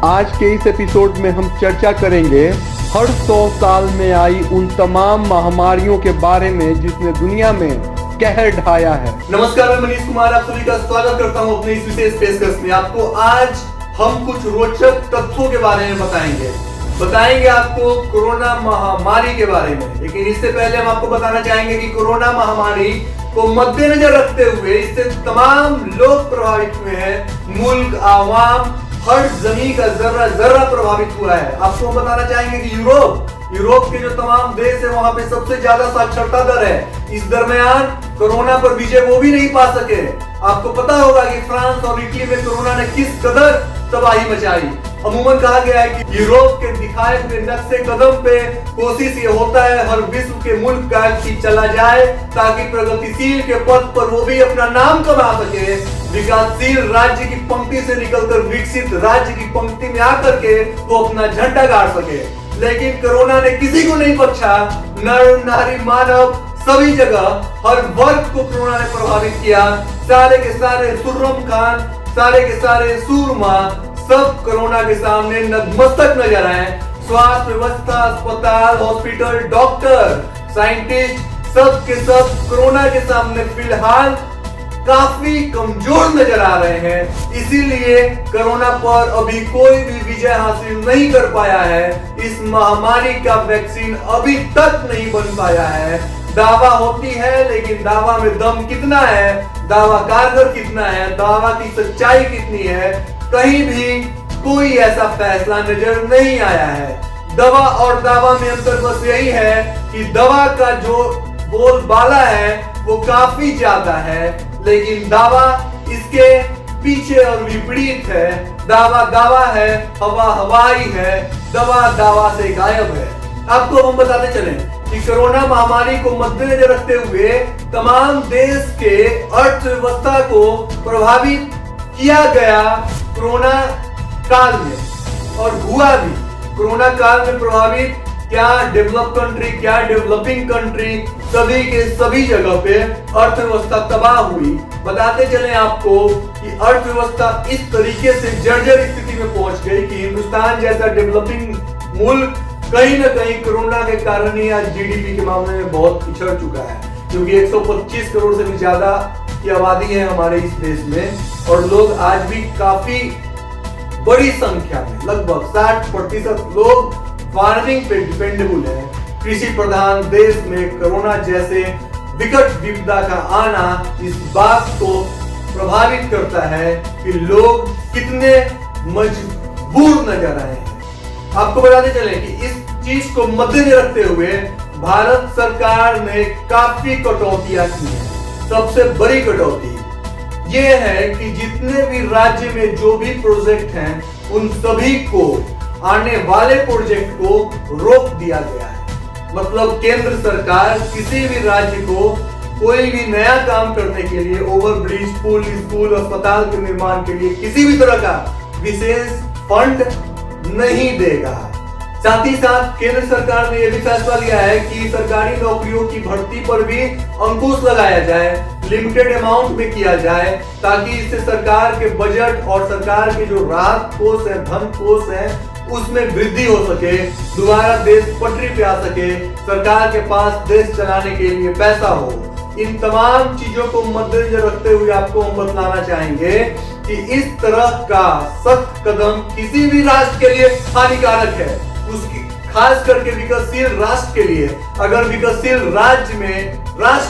आज के इस एपिसोड में हम चर्चा करेंगे हर 100 साल में आई उन तमाम महामारियों के बारे में जिसने दुनिया में कहर ढाया है। नमस्कार, मैं मनीष कुमार आप सभी का स्वागत करता हूं अपने इस विशेष पेशकश में। आपको आज हम कुछ रोचक तथ्यों के बारे में बताएंगे आपको कोरोना महामारी के बारे में। लेकिन इससे पहले हम आपको बताना चाहेंगे कि कोरोना महामारी को मद्देनजर रखते हुए इससे तमाम लोग प्रभावित हुए हैं। मुल्क, आवाम, हर जमीन का जर्रा प्रभावित हुआ है। आपको हम बताना चाहेंगे कि यूरोप के जो तमाम देश है वहां पे सबसे ज्यादा साक्षरता दर है। इस दरमियान कोरोना पर विजय वो भी नहीं पा सके। आपको पता होगा कि फ्रांस और इटली में कोरोना ने किस कदर तबाही मचाई। अमूमन कहा गया है कि यूरोप के दिखाए हुए नक्शे कदम पे कोशिश ये होता है हर विश्व के मुल्क का कि चला जाए ताकि प्रगतिशील के पथ पर वो भी अपना नाम कमा सके, विकासशील राज्य की पंक्ति से निकलकर विकसित राज्य की पंक्ति में आकर के वो अपना झंडा गाड़ सके। लेकिन कोरोना ने किसी को नहीं बख्शा। नर नारी मानव सभी जगह हर वर्ग को कोरोना ने प्रभावित किया। सारे के सारे सुर्रम खान, सारे के सारे सूरमा सब कोरोना के सामने नतमस्तक नजर आए। स्वास्थ्य व्यवस्था, अस्पताल, हॉस्पिटल, डॉक्टर, साइंटिस्ट सब के सब कोरोना के सामने फिलहाल काफी कमजोर नजर आ रहे हैं। इसीलिए कोरोना पर अभी कोई भी विजय हासिल नहीं कर पाया है। इस महामारी का वैक्सीन अभी तक नहीं बन पाया है। दावा होती है लेकिन दावा में दम कितना है, दावा कारगर कितना है, दावा की सच्चाई कितनी है, कहीं भी कोई ऐसा फैसला नजर नहीं आया है। दवा और दावा में अंतर बस यही है कि दवा का जो बोलबाला है वो काफी ज्यादा है, लेकिन दावा इसके पीछे और विपरीत है। दावा है, हवा हवाई है, दावा से गायब है। आपको हम बताते चलें कि कोरोना महामारी को मद्देनजर रखते हुए तमाम देश के अर्थव्यवस्था को प्रभावित किया गया कोरोना काल में, और हुआ भी। कोरोना काल में प्रभावित क्या डेवलप कंट्री, क्या डेवलपिंग कंट्री, सभी के सभी जगह पे अर्थव्यवस्था तबाह हुई। बताते चले आपको कि अर्थव्यवस्था इस तरीके से जर्जर स्थिति में पहुंच गई कि हिंदुस्तान जैसा डेवलपिंग मुल्क कहीं ना कहीं कोरोना के कारण ही आज जीडीपी के मामले में बहुत पिछड़ चुका है, क्योंकि 125 करोड़ से भी ज्यादा की आबादी है हमारे इस देश में, और लोग आज भी काफी बड़ी संख्या में लगभग 60% लोग फार्मिंग पे डिपेंडेबल है। कृषि प्रधान देश में कोरोना जैसे विकट विपदा का आना इस बात को प्रभावित करता है कि लोग कितने मजबूर नजर आए हैं। आपको बताते चले कि इस चीज को मद्देनजर रखते हुए भारत सरकार ने काफी कटौतियां की हैं। सबसे बड़ी कटौती ये है कि जितने भी राज्य में जो भी प्रोजेक्ट हैं उन सभी को, आने वाले प्रोजेक्ट को रोक दिया गया है। मतलब केंद्र सरकार किसी भी राज्य को कोई भी नया काम करने के लिए, ओवरब्रिज, पुल, स्कूल, अस्पताल के निर्माण के लिए किसी भी तरह का विशेष फंड नहीं देगा। साथ ही साथ केंद्र सरकार ने यह भी फैसला लिया है कि सरकारी नौकरियों की भर्ती पर भी अंकुश लगाया जाए, लिमिटेड अमाउंट में किया जाए, ताकि इससे सरकार के बजट और सरकार के जो राहत कोष है, धन कोष है, उसमें वृद्धि हो सके, दोबारा देश पटरी पे आ सके, सरकार के पास देश चलाने के लिए पैसा हो। इन तमाम चीजों को मद्देनजर रखते हुए आपको हम बतलाना चाहेंगे कि इस तरह का सख्त कदम किसी भी राष्ट्र के लिए हानिकारक है, उसकी खास करके विकासशील राष्ट्र के लिए। अगर विकासशील राष्ट्र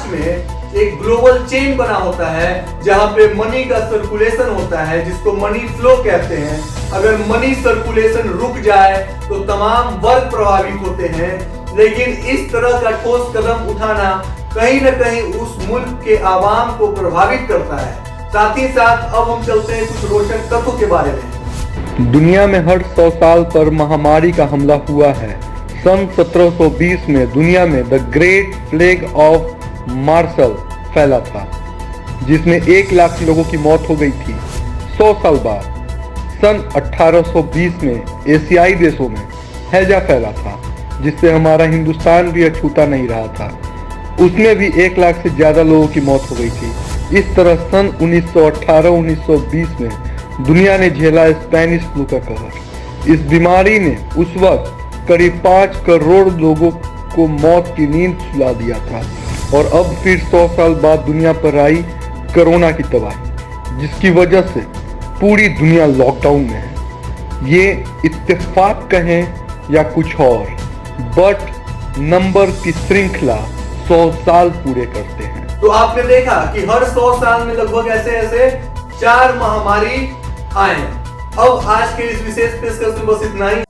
में एक ग्लोबल चेन बना होता है जहां पे मनी का सर्कुलेशन होता है, जिसको मनी फ्लो कहते हैं, अगर मनी सर्कुलेशन रुक जाए तो तमाम वर्ग प्रभावित होते हैं। लेकिन इस तरह का ठोस कदम उठाना कहीं न कहीं उस मुल्क के आवाम को प्रभावित करता है। साथ ही साथ अब हम चलते हैं कुछ रोचक तथ्यों के बारे में। दुनिया में हर 100 साल पर महामारी का हमला हुआ है। सन 1720 में दुनिया में the great plague of Marseille फैला था, जिसमें 1 लाख लोगों की मौत हो गई थी। 100 साल बाद सन 1820 में एशियाई देशों में हैजा फैला था, जिससे हमारा हिंदुस्तान भी अछूता नहीं रहा था। उसमें भी 1 लाख से ज्यादा लोगों की मौत हो गई थी। इस तरह सन 1918-1920 में दुनिया ने झेला स्पेनिश फ्लू का कहर। इस बीमारी ने उस वक्त करीब 5 करोड़ लोगों को मौत की नींद सुला दिया था और अब फिर 100 साल बाद दुनिया पर आई कोरोना की तबाही, जिसकी वजह से पूरी दुनिया लॉकडाउन में है। ये इत्तेफाक कहें या कुछ और, बट नंबर की श्रृंखला 100 साल पूरे करते हैं। तो आपने देखा कि हर 100 साल में लगभग ऐसे 4 महामारी आए। अब आज के इस विशेष पेशकश में बस इतना ही।